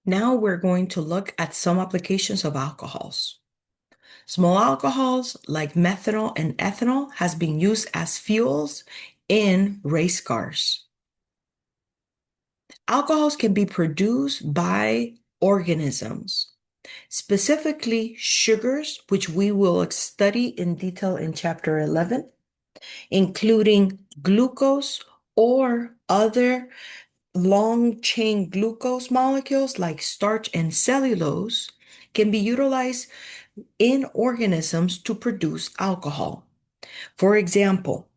Now we're going to look at some applications of alcohols. Small alcohols like methanol and ethanol has been used as fuels in race cars. Alcohols can be produced by organisms, specifically sugars, which we will study in detail in chapter 11, including glucose or other long chain glucose molecules like starch and cellulose can be utilized in organisms to produce alcohol. For example,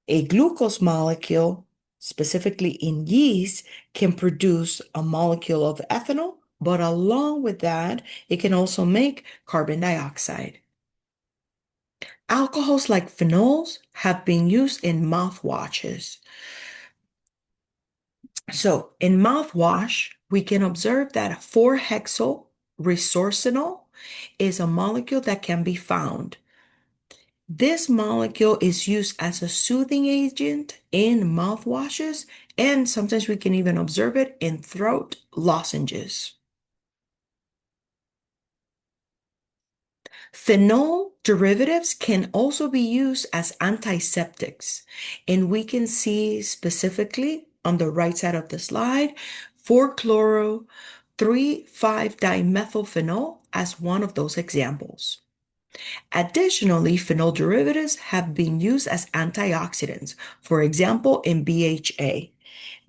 a glucose molecule, specifically in yeast, can produce a molecule of ethanol, but along with that, it can also make carbon dioxide. Alcohols like phenols have been used in mouthwashes. So in mouthwash, we can observe that 4-hexyl resorcinol is a molecule that can be found. This molecule is used as a soothing agent in mouthwashes, and sometimes we can even observe it in throat lozenges. Phenol derivatives can also be used as antiseptics, and we can see specifically on the right side of the slide 4-chloro-3,5-dimethylphenol as one of those examples. Additionally, phenol derivatives have been used as antioxidants, for example, in BHA.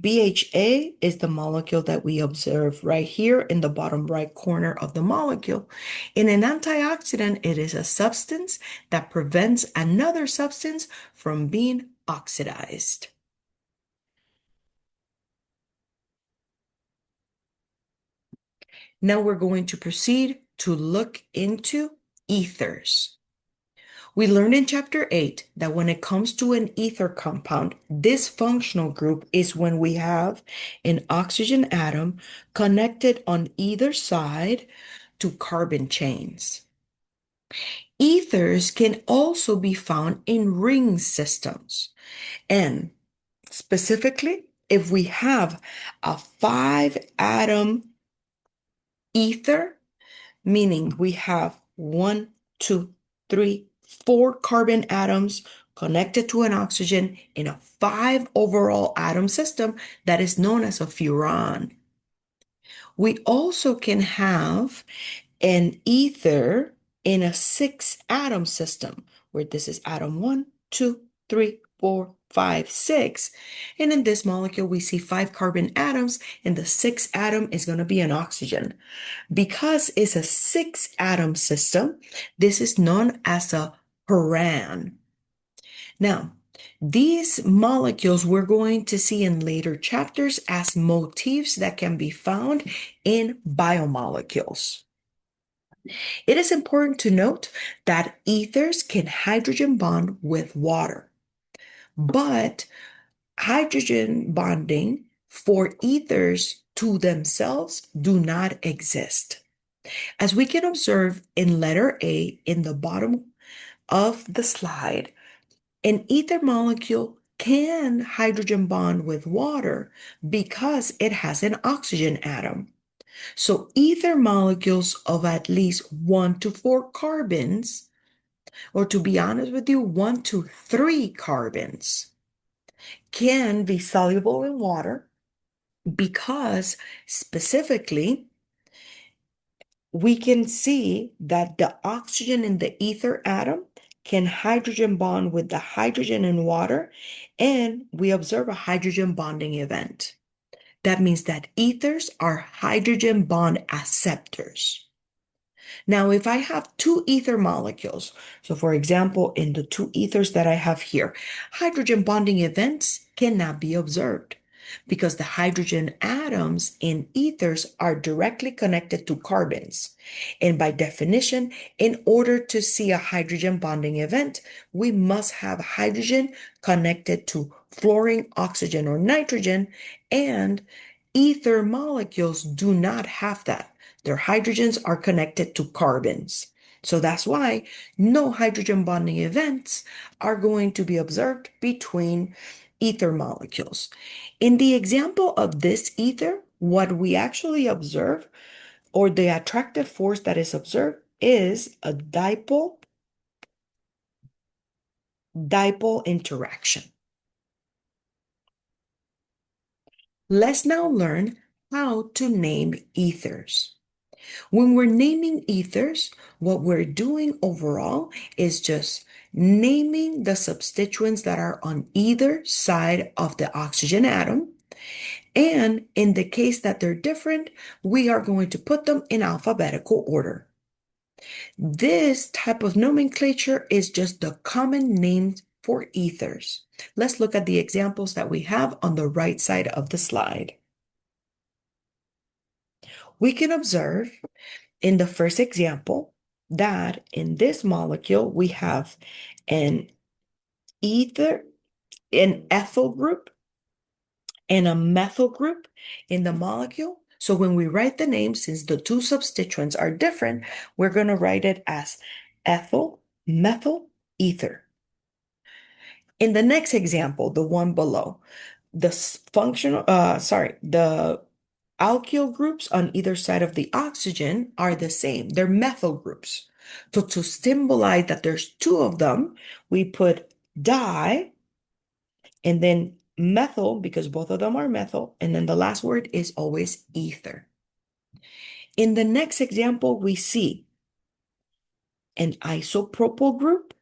BHA is the molecule that we observe right here in the bottom right corner of the molecule. In an antioxidant, it is a substance that prevents another substance from being oxidized. Now we're going to proceed to look into ethers. We learned in chapter 8 that when it comes to an ether compound, this functional group is when we have an oxygen atom connected on either side to carbon chains. Ethers can also be found in ring systems. And specifically, if we have a 5-atom ether, meaning we have 1, 2, 3, 4 carbon atoms connected to an oxygen in a 5 overall atom system that is known as a furan. We also can have an ether in a 6-atom system where this is atom 1, 2, 3, 4, 5, 6. And in this molecule, we see 5 carbon atoms, and the 6th atom is going to be an oxygen. Because it's a 6-atom system, this is known as a furan. Now, these molecules we're going to see in later chapters as motifs that can be found in biomolecules. It is important to note that ethers can hydrogen bond with water, but hydrogen bonding for ethers to themselves do not exist. As we can observe in letter A in the bottom of the slide, an ether molecule can hydrogen bond with water because it has an oxygen atom. So ether molecules of at least 1 to 4 carbons, or to be honest with you, 1 to 3 carbons, can be soluble in water because specifically we can see that the oxygen in the ether atom can hydrogen bond with the hydrogen in water, and we observe a hydrogen bonding event. That means that ethers are hydrogen bond acceptors. Now, if I have 2 ether molecules, so for example, in the 2 ethers that I have here, hydrogen bonding events cannot be observed because the hydrogen atoms in ethers are directly connected to carbons. And by definition, in order to see a hydrogen bonding event, we must have hydrogen connected to fluorine, oxygen, or nitrogen, and ether molecules do not have that. Their hydrogens are connected to carbons. So that's why no hydrogen bonding events are going to be observed between ether molecules. In the example of this ether, what we actually observe, or the attractive force that is observed, is a dipole interaction. Let's now learn how to name ethers. When we're naming ethers, what we're doing overall is just naming the substituents that are on either side of the oxygen atom. And in the case that they're different, we are going to put them in alphabetical order. This type of nomenclature is just the common name for ethers. Let's look at the examples that we have on the right side of the slide. We can observe in the first example that in this molecule we have an ether, an ethyl group, and a methyl group in the molecule. So when we write the name, since the two substituents are different, we're going to write it as ethyl, methyl, ether. In the next example, the one below, the alkyl groups on either side of the oxygen are the same. They're methyl groups. So to symbolize that there's two of them, we put di and then methyl because both of them are methyl. And then the last word is always ether. In the next example, we see an isopropyl group.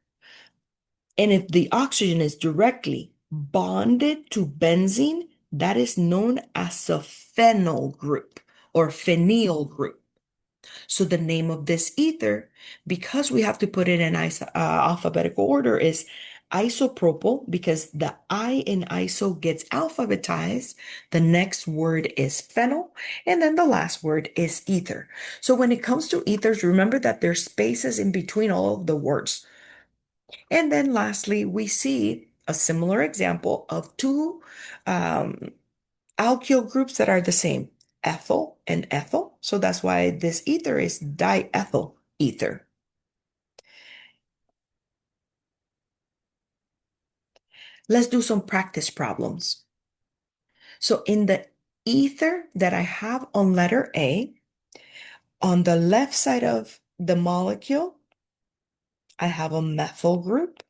And if the oxygen is directly bonded to benzene, that is known as a phenyl group or phenyl group. So the name of this ether, because we have to put it in alphabetical order, is isopropyl because the I in iso gets alphabetized. The next word is phenyl, and then the last word is ether. So when it comes to ethers, remember that there's spaces in between all of the words. And then lastly, we see a similar example of two alkyl groups that are the same, ethyl and ethyl. So that's why this ether is diethyl ether. Let's do some practice problems. So in the ether that I have on letter A, on the left side of the molecule, I have a methyl group.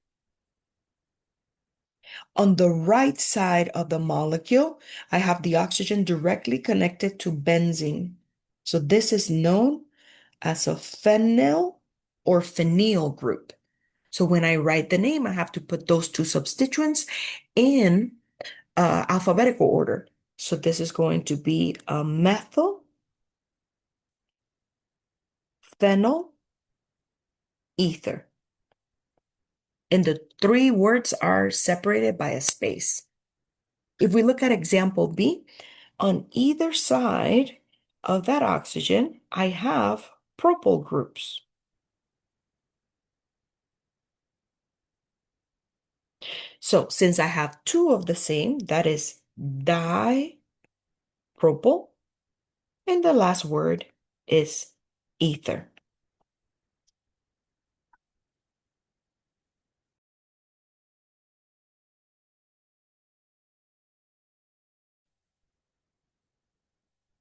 On the right side of the molecule, I have the oxygen directly connected to benzene. So this is known as a phenyl or phenyl group. So when I write the name, I have to put those two substituents in alphabetical order. So this is going to be a methyl, phenyl, ether. And the three words are separated by a space. If we look at example B, on either side of that oxygen, I have propyl groups. So since I have two of the same, that is dipropyl, and the last word is ether.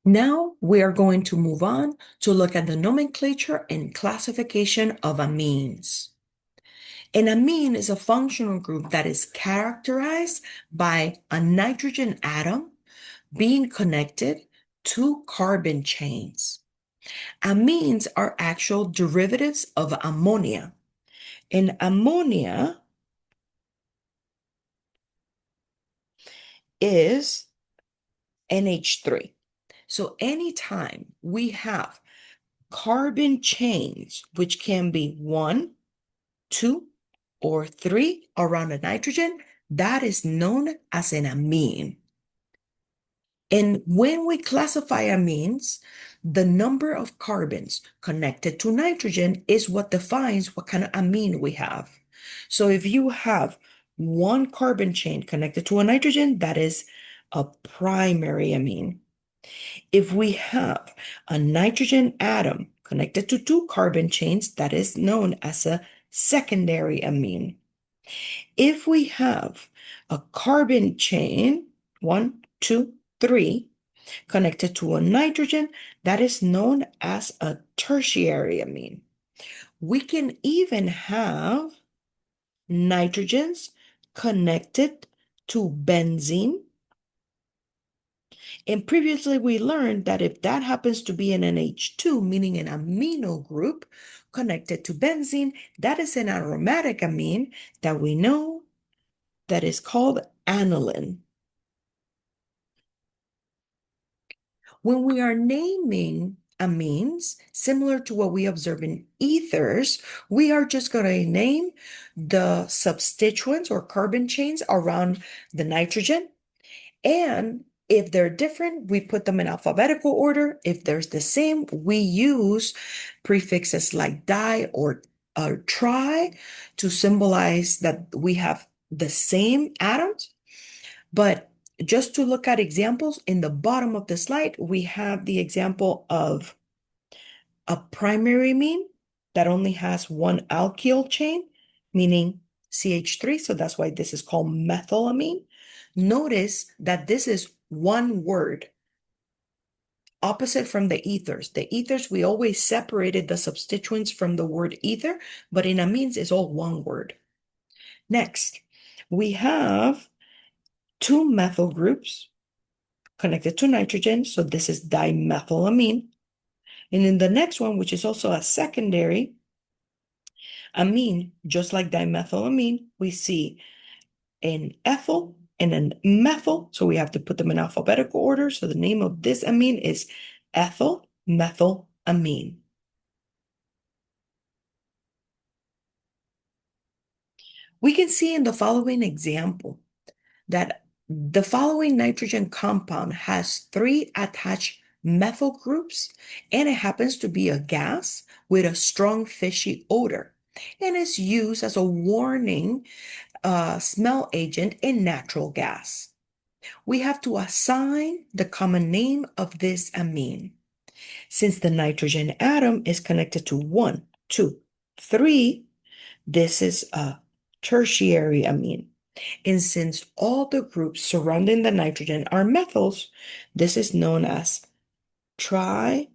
Now we are going to move on to look at the nomenclature and classification of amines. An amine is a functional group that is characterized by a nitrogen atom being connected to carbon chains. Amines are actual derivatives of ammonia. And ammonia is NH3. So anytime we have carbon chains, which can be 1, 2, or 3 around a nitrogen, that is known as an amine. And when we classify amines, the number of carbons connected to nitrogen is what defines what kind of amine we have. So if you have one carbon chain connected to a nitrogen, that is a primary amine. If we have a nitrogen atom connected to two carbon chains, that is known as a secondary amine. If we have a carbon chain, 1, 2, 3, connected to a nitrogen that is known as a tertiary amine. We can even have nitrogens connected to benzene. And previously we learned that if that happens to be an NH2, meaning an amino group connected to benzene, that is an aromatic amine that we know that is called aniline. When we are naming amines, similar to what we observe in ethers, we are just going to name the substituents or carbon chains around the nitrogen. And if they're different, we put them in alphabetical order. If there's the same, we use prefixes like di or tri to symbolize that we have the same atoms. But just to look at examples, in the bottom of the slide, we have the example of a primary amine that only has one alkyl chain, meaning CH3. So that's why this is called methylamine. Notice that this is one word, opposite from the ethers. The ethers, we always separated the substituents from the word ether, but in amines, it's all one word. Next, we have two methyl groups connected to nitrogen. So this is dimethylamine. And in the next one, which is also a secondary amine, just like dimethylamine, we see an ethyl and an methyl. So we have to put them in alphabetical order. So the name of this amine is ethyl methylamine. We can see in the following example that the following nitrogen compound has three attached methyl groups, and it happens to be a gas with a strong fishy odor, and is used as a warning smell agent in natural gas. We have to assign the common name of this amine. Since the nitrogen atom is connected to 1, 2, 3, this is a tertiary amine. And since all the groups surrounding the nitrogen are methyls, this is known as trimethylamine.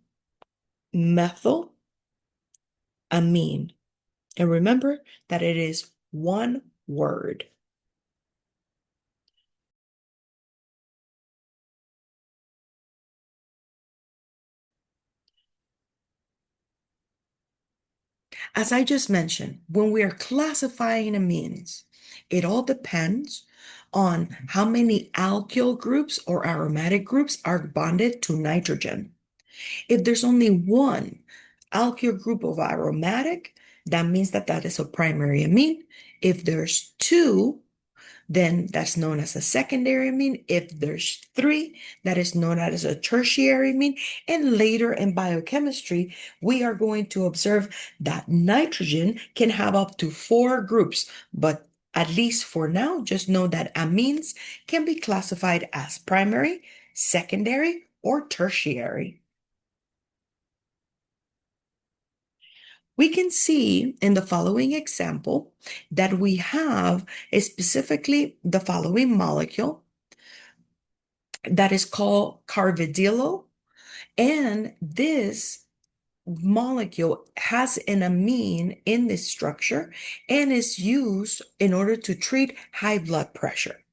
And remember that it is one word. As I just mentioned, when we are classifying amines, it all depends on how many alkyl groups or aromatic groups are bonded to nitrogen. If there's only one alkyl group of aromatic, that means that that is a primary amine. If there's two, then that's known as a secondary amine. If there's three, that is known as a tertiary amine. And later in biochemistry, we are going to observe that nitrogen can have up to four groups, but at least for now, just know that amines can be classified as primary, secondary, or tertiary. We can see in the following example that we have specifically the following molecule that is called carvedilol, and this molecule has an amine in this structure and is used in order to treat high blood pressure.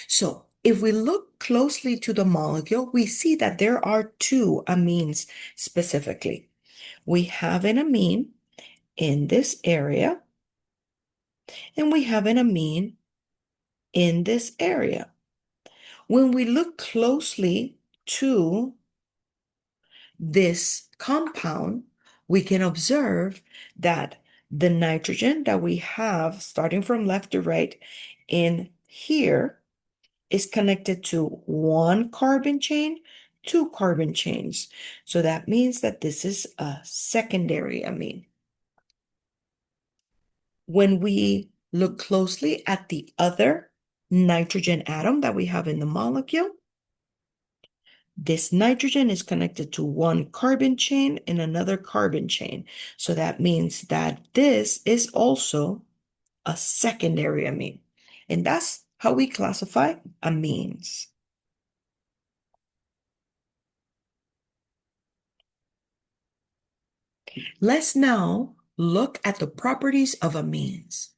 So if we look closely to the molecule, we see that there are two amines specifically. We have an amine in this area, and we have an amine in this area. When we look closely to this compound, we can observe that the nitrogen that we have, starting from left to right in here, is connected to one carbon chain, two carbon chains. So that means that this is a secondary amine. When we look closely at the other nitrogen atom that we have in the molecule, this nitrogen is connected to one carbon chain and another carbon chain. So that means that this is also a secondary amine. And that's how we classify amines. Let's now look at the properties of amines.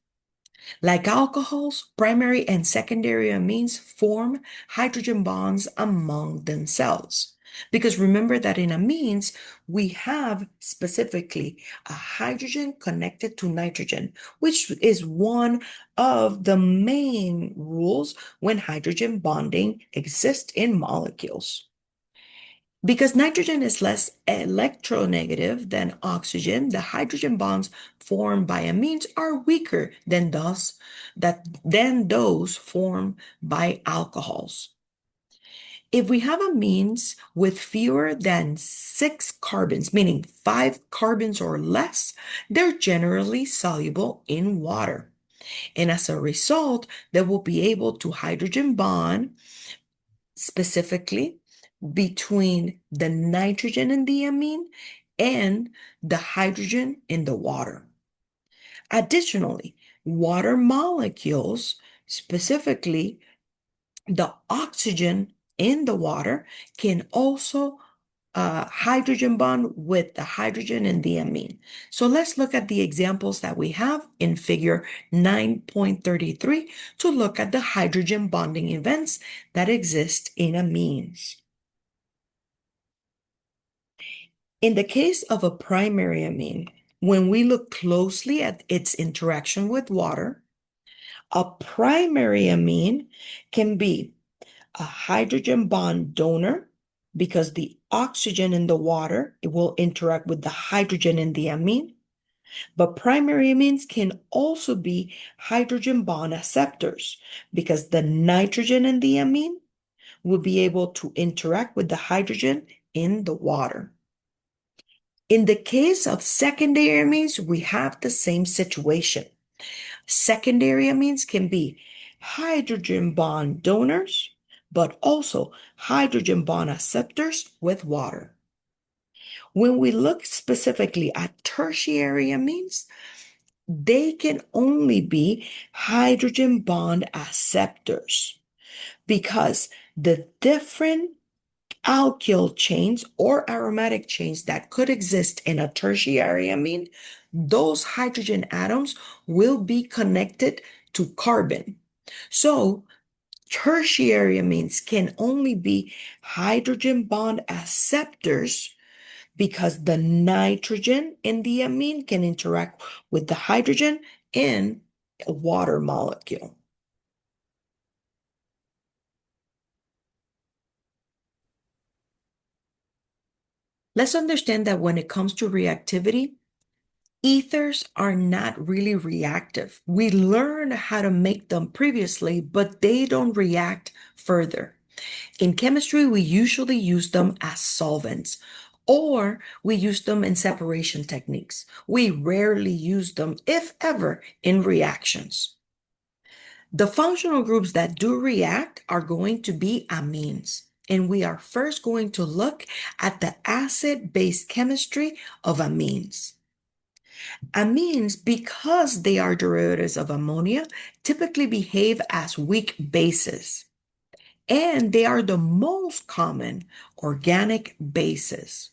Like alcohols, primary and secondary amines form hydrogen bonds among themselves. Because remember that in amines, we have specifically a hydrogen connected to nitrogen, which is one of the main rules when hydrogen bonding exists in molecules. Because nitrogen is less electronegative than oxygen, the hydrogen bonds formed by amines are weaker than those formed by alcohols. If we have amines with fewer than 6 carbons, meaning 5 carbons or less, they're generally soluble in water. And as a result, they will be able to hydrogen bond specifically between the nitrogen in the amine and the hydrogen in the water. Additionally, water molecules, specifically the oxygen in the water, can also hydrogen bond with the hydrogen in the amine. So let's look at the examples that we have in figure 9.33 to look at the hydrogen bonding events that exist in amines. In the case of a primary amine, when we look closely at its interaction with water, a primary amine can be a hydrogen bond donor because the oxygen in the water it will interact with the hydrogen in the amine. But primary amines can also be hydrogen bond acceptors because the nitrogen in the amine will be able to interact with the hydrogen in the water. In the case of secondary amines, we have the same situation. Secondary amines can be hydrogen bond donors, but also hydrogen bond acceptors with water. When we look specifically at tertiary amines, they can only be hydrogen bond acceptors because the different alkyl chains or aromatic chains that could exist in a tertiary amine, those hydrogen atoms will be connected to carbon. So tertiary amines can only be hydrogen bond acceptors because the nitrogen in the amine can interact with the hydrogen in a water molecule. Let's understand that when it comes to reactivity, ethers are not really reactive. We learned how to make them previously, but they don't react further. In chemistry, we usually use them as solvents, or we use them in separation techniques. We rarely use them, if ever, in reactions. The functional groups that do react are going to be amines. And we are first going to look at the acid-base chemistry of amines. Amines, because they are derivatives of ammonia, typically behave as weak bases, and they are the most common organic bases.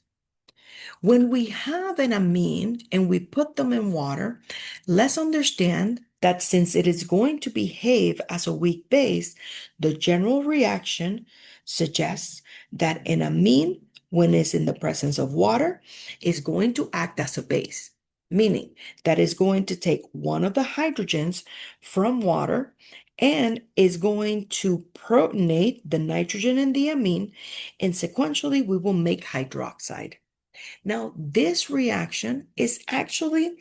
When we have an amine and we put them in water, let's understand that since it is going to behave as a weak base, the general reaction suggests that an amine, when it's in the presence of water, is going to act as a base, meaning that it's going to take one of the hydrogens from water and is going to protonate the nitrogen in the amine, and sequentially we will make hydroxide. Now, this reaction is actually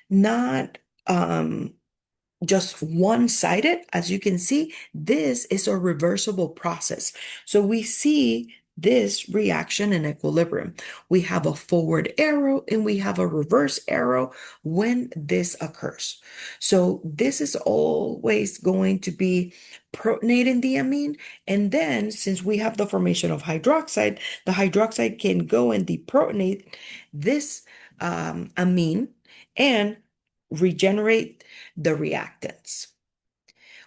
not just one-sided. As you can see, this is a reversible process. So we see this reaction in equilibrium. We have a forward arrow and we have a reverse arrow when this occurs. So this is always going to be protonating the amine. And then since we have the formation of hydroxide, the hydroxide can go and deprotonate this amine and regenerate the reactants.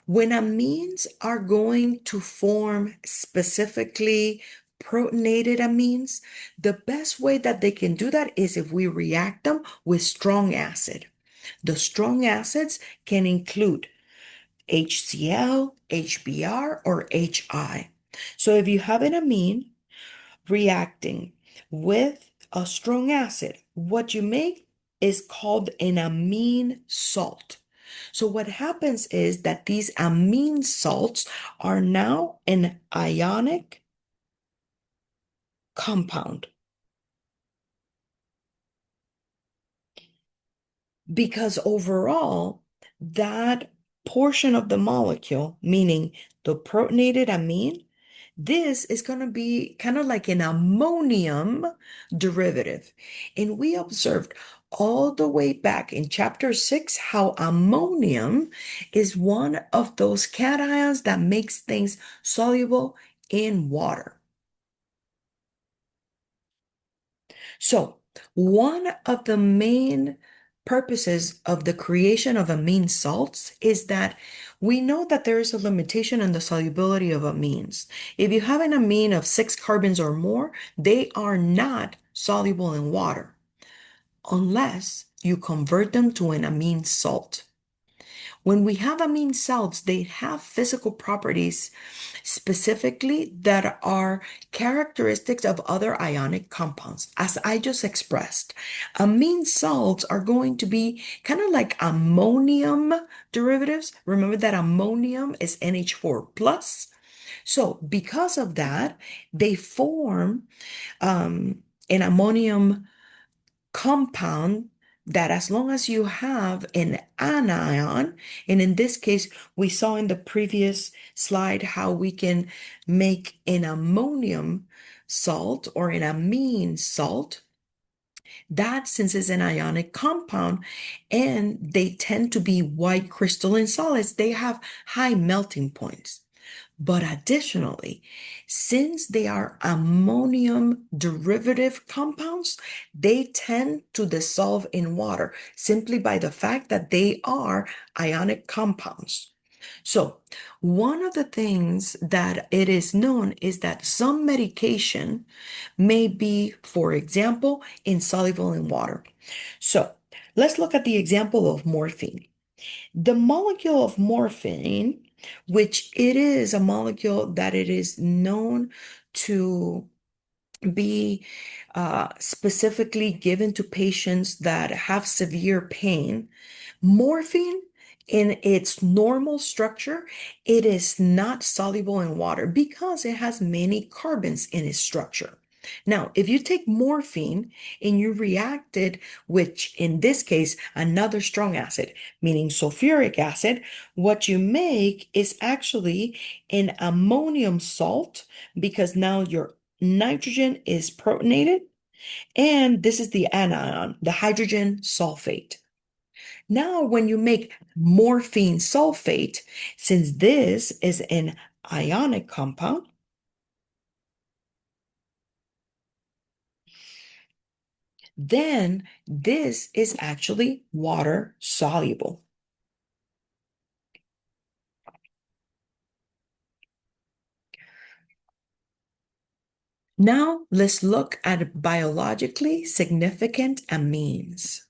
When amines are going to form specifically protonated amines, the best way that they can do that is if we react them with strong acid. The strong acids can include HCl, HBr, or HI. So if you have an amine reacting with a strong acid, what you make is called an amine salt. So what happens is that these amine salts are now an ionic compound because overall, that portion of the molecule, meaning the protonated amine, this is going to be kind of like an ammonium derivative. And we observed all the way back in chapter 6 how ammonium is one of those cations that makes things soluble in water. So, one of the main purposes of the creation of amine salts is that we know that there is a limitation in the solubility of amines. If you have an amine of 6 carbons or more, they are not soluble in water unless you convert them to an amine salt. When we have amine salts, they have physical properties specifically that are characteristics of other ionic compounds. As I just expressed, amine salts are going to be kind of like ammonium derivatives. Remember that ammonium is NH4 plus. So because of that, they form an ammonium compound that as long as you have an anion, and in this case, we saw in the previous slide how we can make an ammonium salt or an amine salt. That since it's an ionic compound and they tend to be white crystalline solids, they have high melting points. But additionally, since they are ammonium derivative compounds, they tend to dissolve in water simply by the fact that they are ionic compounds. So, one of the things that it is known is that some medication may be, for example, insoluble in water. So, let's look at the example of morphine. The molecule of morphine, which it is a molecule that it is known to be specifically given to patients that have severe pain. Morphine, in its normal structure, it is not soluble in water because it has many carbons in its structure. Now, if you take morphine and you react it, which in this case, another strong acid, meaning sulfuric acid, what you make is actually an ammonium salt because now your nitrogen is protonated, and this is the anion, the hydrogen sulfate. Now, when you make morphine sulfate, since this is an ionic compound, then this is actually water soluble. Now, let's look at biologically significant amines.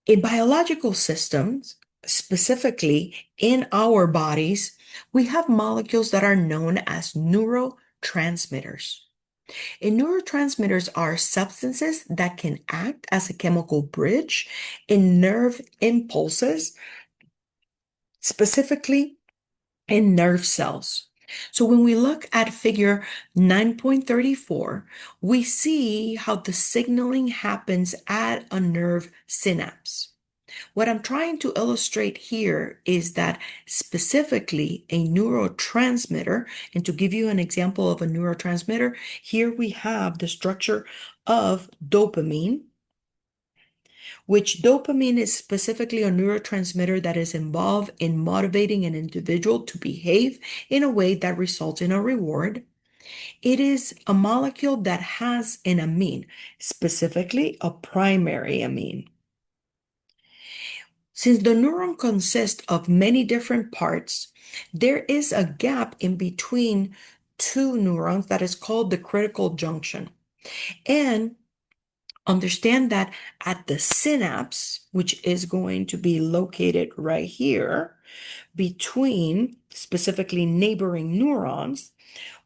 In biological systems, specifically in our bodies, we have molecules that are known as neurotransmitters. And neurotransmitters are substances that can act as a chemical bridge in nerve impulses, specifically in nerve cells. So when we look at figure 9.34, we see how the signaling happens at a nerve synapse. What I'm trying to illustrate here is that specifically a neurotransmitter, and to give you an example of a neurotransmitter, here we have the structure of dopamine, which dopamine is specifically a neurotransmitter that is involved in motivating an individual to behave in a way that results in a reward. It is a molecule that has an amine, specifically a primary amine. Since the neuron consists of many different parts, there is a gap in between two neurons that is called the critical junction. And understand that at the synapse, which is going to be located right here between specifically neighboring neurons,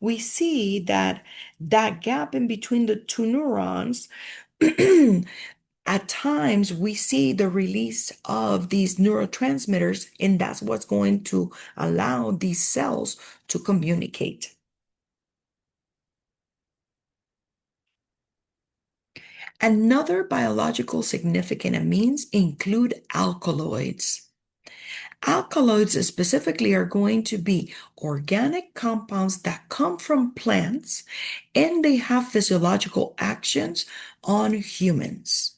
we see that that gap in between the two neurons, at times we see the release of these neurotransmitters, and that's what's going to allow these cells to communicate. Another biological significant amines include alkaloids. Alkaloids specifically are going to be organic compounds that come from plants and they have physiological actions on humans.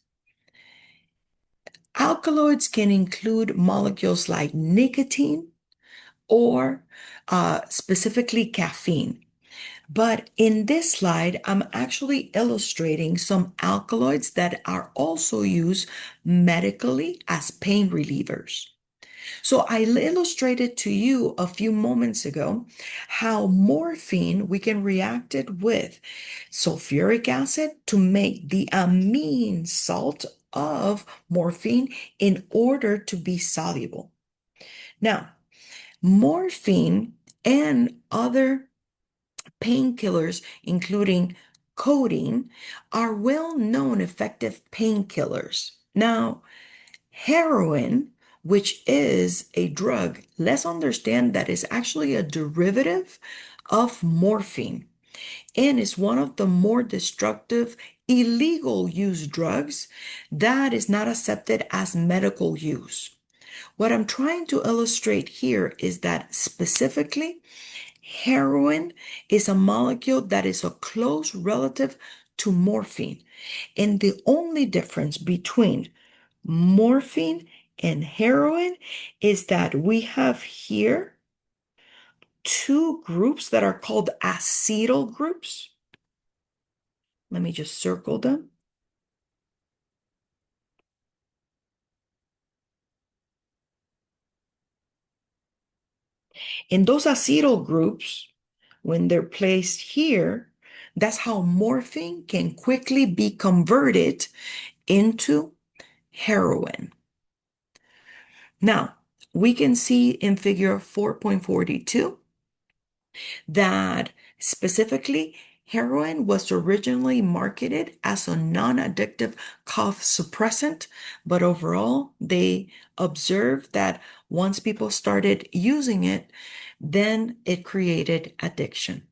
Alkaloids can include molecules like nicotine or specifically caffeine. But in this slide, I'm actually illustrating some alkaloids that are also used medically as pain relievers. So I illustrated to you a few moments ago how morphine, we can react it with sulfuric acid to make the amine salt of morphine in order to be soluble. Now, morphine and other painkillers, including codeine, are well-known effective painkillers. Now, heroin, which is a drug, let's understand that it's actually a derivative of morphine and is one of the more destructive illegal use drugs that is not accepted as medical use. What I'm trying to illustrate here is that specifically heroin is a molecule that is a close relative to morphine. And the only difference between morphine and heroin is that we have here two groups that are called acetyl groups. Let me just circle them. And those acetyl groups, when they're placed here, that's how morphine can quickly be converted into heroin. Now, we can see in figure 4.42 that specifically heroin was originally marketed as a non-addictive cough suppressant, but overall they observed that once people started using it, then it created addiction.